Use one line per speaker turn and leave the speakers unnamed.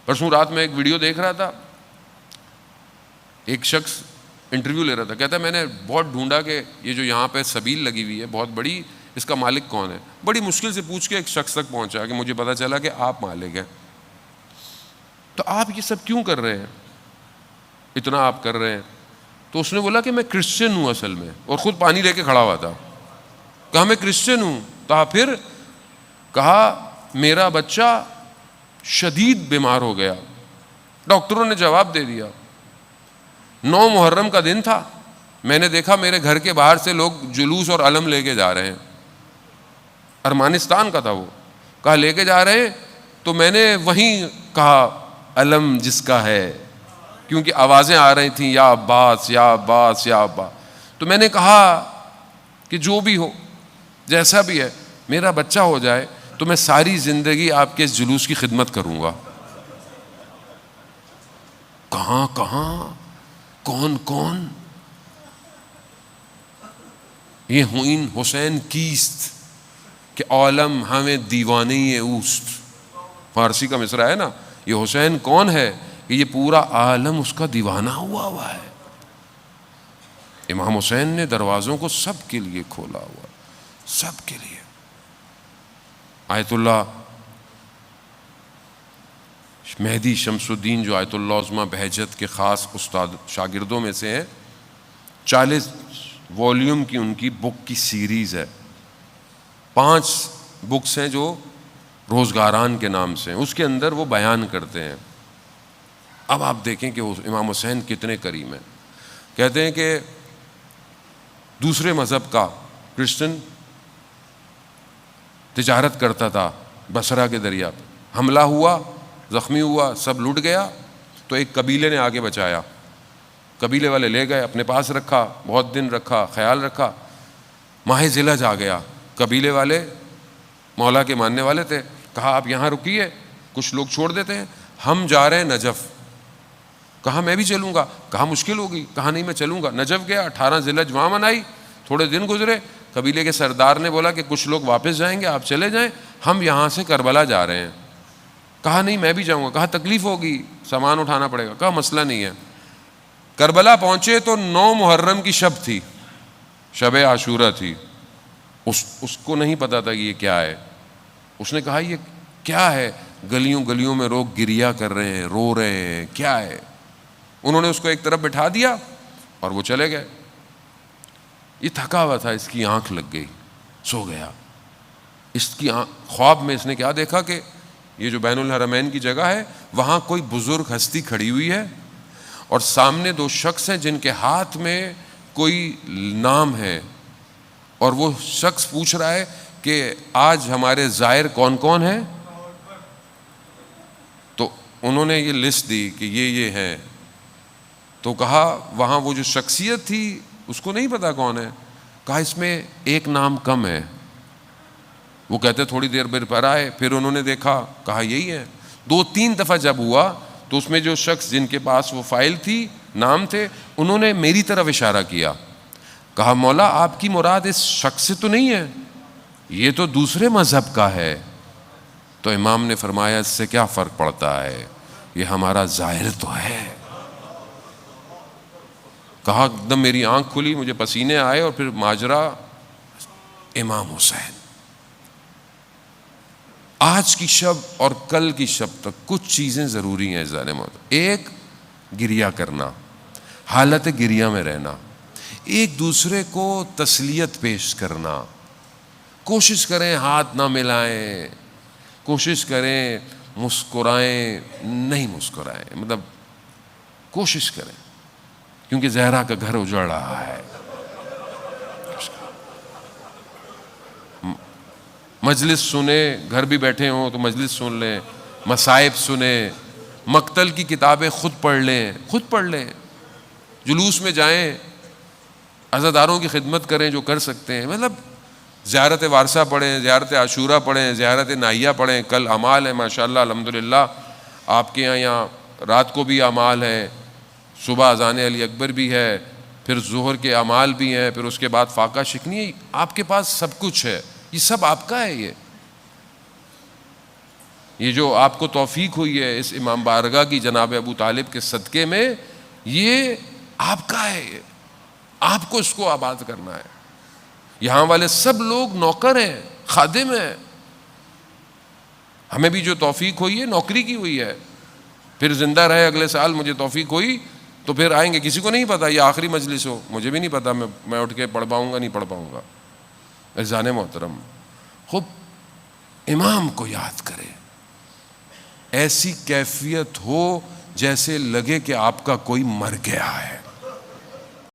پرسوں رات میں ایک ویڈیو دیکھ رہا تھا، ایک شخص انٹرویو لے رہا تھا، کہتا ہے میں نے بہت ڈھونڈا کہ یہ جو یہاں پہ سبیل لگی ہوئی ہے بہت بڑی، اس کا مالک کون ہے. بڑی مشکل سے پوچھ کے ایک شخص تک پہنچا کہ مجھے پتا چلا کہ آپ مالک ہیں. تو آپ یہ سب کیوں کر رہے ہیں، اتنا آپ کر رہے ہیں؟ تو اس نے بولا کہ میں کرسچن ہوں اصل میں، اور خود پانی لے کے کھڑا ہوا تھا. کہا میں کرسچن ہوں. کہا پھر؟ کہا میرا بچہ شدید بیمار ہو گیا. ڈاکٹروں نے جواب دے دیا. 9 محرم کا دن تھا، میں نے دیکھا میرے گھر کے باہر سے لوگ جلوس اور علم لے کے جا رہے ہیں. ارمانستان کا تھا وہ. کہا لے کے جا رہے ہیں، تو میں نے وہیں کہا علم جس کا ہے، کیونکہ آوازیں آ رہی تھیں یا عباس یا عباس یا عباس. تو میں نے کہا کہ جو بھی ہو، جیسا بھی ہے، میرا بچہ ہو جائے تو میں ساری زندگی آپ کے اس جلوس کی خدمت کروں گا. کہاں کہاں، کون کون. یہ ہوئین حسین کیست کہ عالم ہمیں دیوانی اوست. فارسی کا مصرع ہے نا، یہ حسین کون ہے کہ یہ پورا عالم اس کا دیوانہ ہوا ہے. امام حسین نے دروازوں کو سب کے لیے کھولا ہوا، سب کے لیے. آیت اللہ مہدی شمس الدین جو آیت اللہ عظمیٰ بہجت کے خاص استاد شاگردوں میں سے ہیں، 40 والیوم کی ان کی بک کی سیریز ہے. 5 بکس ہیں جو روزگاران کے نام سے ہیں، اس کے اندر وہ بیان کرتے ہیں. اب آپ دیکھیں کہ امام حسین کتنے کریم ہیں. کہتے ہیں کہ دوسرے مذہب کا کرسچن تجارت کرتا تھا بصرہ کے دریا پہ، حملہ ہوا، زخمی ہوا، سب لٹ گیا. تو ایک قبیلے نے آگے بچایا. قبیلے والے لے گئے، اپنے پاس رکھا، بہت دن رکھا، خیال رکھا. ماہ ذی آ گیا. قبیلے والے مولا کے ماننے والے تھے. کہا آپ یہاں رکیے، کچھ لوگ چھوڑ دیتے ہیں، ہم جا رہے ہیں نجف. کہا میں بھی چلوں گا. کہا مشکل ہوگی. کہا نہیں میں چلوں گا. نجف گیا. 18 ذی الحجہ وہاں منائی. تھوڑے دن گزرے، قبیلے کے سردار نے بولا کہ کچھ لوگ واپس جائیں گے، آپ چلے جائیں، ہم یہاں سے کربلا جا رہے ہیں. کہا نہیں میں بھی جاؤں گا. کہا تکلیف ہوگی، سامان اٹھانا پڑے گا. کہا مسئلہ نہیں ہے. کربلا پہنچے تو 9 محرم کی شب تھی، شب عاشورہ تھی. اس کو نہیں پتا تھا کہ یہ کیا ہے. اس نے کہا یہ کیا ہے؟ گلیوں گلیوں میں لوگ گریا کر رہے ہیں، رو رہے ہیں، کیا ہے؟ انہوں نے اس کو ایک طرف بٹھا دیا اور وہ چلے گئے. یہ تھکا ہوا تھا، اس کی آنکھ لگ گئی، سو گیا. اس کی خواب میں اس نے کیا دیکھا کہ یہ جو بین الحرمین کی جگہ ہے وہاں کوئی بزرگ ہستی کھڑی ہوئی ہے، اور سامنے 2 شخص ہیں جن کے ہاتھ میں کوئی نام ہے، اور وہ شخص پوچھ رہا ہے کہ آج ہمارے زائر کون کون ہیں. تو انہوں نے یہ لسٹ دی کہ یہ ہیں. تو کہا وہاں وہ جو شخصیت تھی اس کو نہیں پتا کون ہے. کہا اس میں ایک نام کم ہے. وہ کہتے تھوڑی دیر پر آئے، پھر انہوں نے دیکھا، کہا یہی ہے. 2-3 دفعہ جب ہوا تو اس میں جو شخص جن کے پاس وہ فائل تھی، نام تھے، انہوں نے میری طرف اشارہ کیا. کہا مولا آپ کی مراد اس شخص سے تو نہیں ہے، یہ تو دوسرے مذہب کا ہے. تو امام نے فرمایا اس سے کیا فرق پڑتا ہے، یہ ہمارا ظاہر تو ہے. کہا ایک دم میری آنکھ کھلی، مجھے پسینے آئے، اور پھر ماجرا امام حسین. آج کی شب اور کل کی شب تک کچھ چیزیں ضروری ہیں ذرا موت. ایک، گریہ کرنا، حالت گریہ میں رہنا، ایک دوسرے کو تسلیت پیش کرنا. کوشش کریں ہاتھ نہ ملائیں، کوشش کریں مسکرائیں نہیں مسکرائیں، مطلب کوشش کریں، کیونکہ زہرا کا گھر اجڑ رہا ہے. مجلس سنیں، گھر بھی بیٹھے ہوں تو مجلس سن لیں، مصائب سنیں، مقتل کی کتابیں خود پڑھ لیں، جلوس میں جائیں، عزاداروں کی خدمت کریں جو کر سکتے ہیں. مطلب زیارت وارثہ پڑھیں، زیارت عاشورہ پڑھیں، زیارت نائیہ پڑھیں. کل اعمال ہے ماشاءاللہ الحمدللہ، آپ کے یہاں رات کو بھی اعمال ہیں، صبح اذان علی اکبر بھی ہے، پھر ظہر کے اعمال بھی ہیں، پھر اس کے بعد فاقہ شکنی. آپ کے پاس سب کچھ ہے، یہ سب آپ کا ہے. یہ جو آپ کو توفیق ہوئی ہے اس امام بارگاہ کی جناب ابو طالب کے صدقے میں، یہ آپ کا ہے، یہ آپ کو اس کو آباد کرنا ہے۔ یہاں والے سب لوگ نوکر ہیں، خادم ہیں، ہمیں بھی جو توفیق ہوئی ہے نوکری کی ہوئی ہے، پھر زندہ رہے اگلے سال مجھے توفیق ہوئی تو پھر آئیں گے، کسی کو نہیں پتا یہ آخری مجلس ہو، مجھے بھی نہیں پتا میں اٹھ کے پڑھ پاؤں گا نہیں پڑھ پاؤں گا۔ عزیزان محترم، خوب امام کو یاد کرے، ایسی کیفیت ہو جیسے لگے کہ آپ کا کوئی مر گیا ہے۔